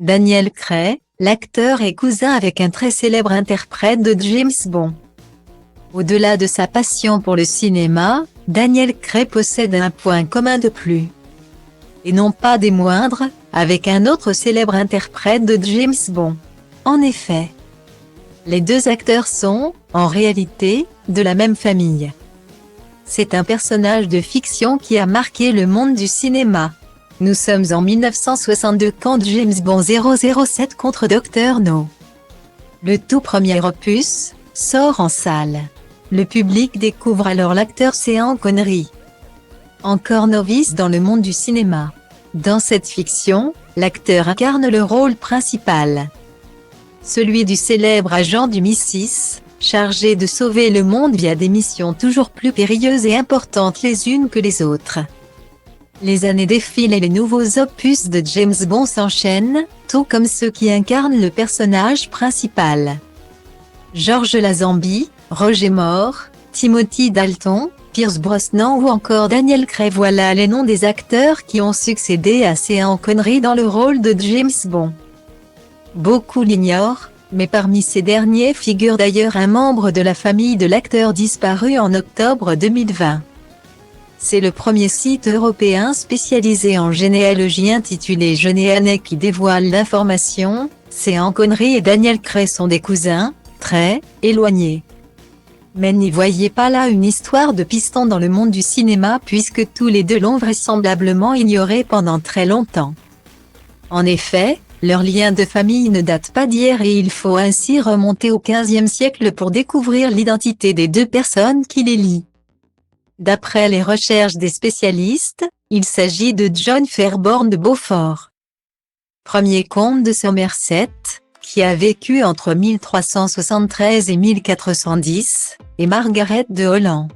Daniel Craig, l'acteur est cousin avec un très célèbre interprète de James Bond. Au-delà de sa passion pour le cinéma, Daniel Craig possède un point commun de plus. Et non pas des moindres, avec un autre célèbre interprète de James Bond. En effet, les deux acteurs sont, en réalité, de la même famille. C'est un personnage de fiction qui a marqué le monde du cinéma. Nous sommes en 1962 quand James Bond 007 contre Dr No. Le tout premier opus sort en salle. Le public découvre alors l'acteur Sean Connery. Encore novice dans le monde du cinéma. Dans cette fiction, l'acteur incarne le rôle principal. Celui du célèbre agent du MI6, chargé de sauver le monde via des missions toujours plus périlleuses et importantes les unes que les autres. Les années défilent et les nouveaux opus de James Bond s'enchaînent, tout comme ceux qui incarnent le personnage principal. George Lazenby, Roger Moore, Timothy Dalton, Pierce Brosnan ou encore Daniel Craig, voilà les noms des acteurs qui ont succédé à Sean Connery dans le rôle de James Bond. Beaucoup l'ignorent, mais parmi ces derniers figure d'ailleurs un membre de la famille de l'acteur disparu en octobre 2020. C'est le premier site européen spécialisé en généalogie intitulé Geneanais qui dévoile l'information. Sean Connery et Daniel Craig sont des cousins, très éloignés. Mais n'y voyez pas là une histoire de piston dans le monde du cinéma puisque tous les deux l'ont vraisemblablement ignoré pendant très longtemps. En effet, leur lien de famille ne date pas d'hier et il faut ainsi remonter au XVe siècle pour découvrir l'identité des deux personnes qui les lient. D'après les recherches des spécialistes, il s'agit de John Fairborn de Beaufort, premier comte de Somerset, qui a vécu entre 1373 et 1410, et Margaret de Holland,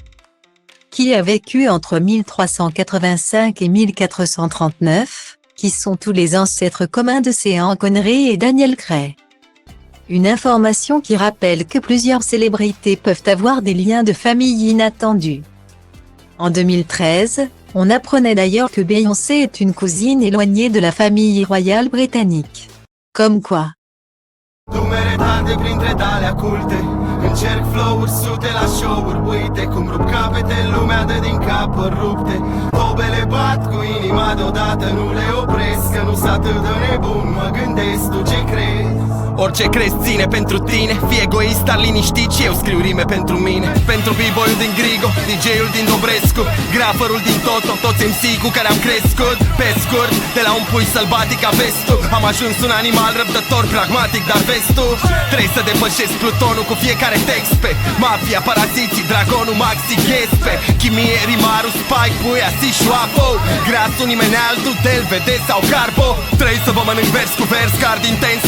qui a vécu entre 1385 et 1439, qui sont tous les ancêtres communs de Sean Connery et Daniel Craig. Une information qui rappelle que plusieurs célébrités peuvent avoir des liens de famille inattendus. En 2013, on apprenait d'ailleurs que Beyoncé est une cousine éloignée de la famille royale britannique. Comme quoi. Încerc flow-uri sute la show-uri, uite cum rup capete, lumea dă din cap rupte. Tobele bat cu inima deodată, nu le opresc, că nu-s atât de nebun, mă gândesc, tu ce crezi? Orice crezi ține pentru tine, fii egoist, dar liniștit și eu scriu rime pentru mine. Pentru b-boy-ul din Grigo, DJ-ul din Dobrescu, graferul din Toto, toți MC cu care am crescut. Pe scurt, de la un pui sălbatic a vestul, am ajuns un animal răbdător, pragmatic, dar vestul trebuie să depășesc plutonul cu fiecare text pe mafia, paraziții, dragonul, maxi, ghespe chimie, rimarul, spike, puia, si, șoapo grasul, nimeni altul, del, vede sau carbo. Trebuie să vă mănânc vers cu vers, card intens,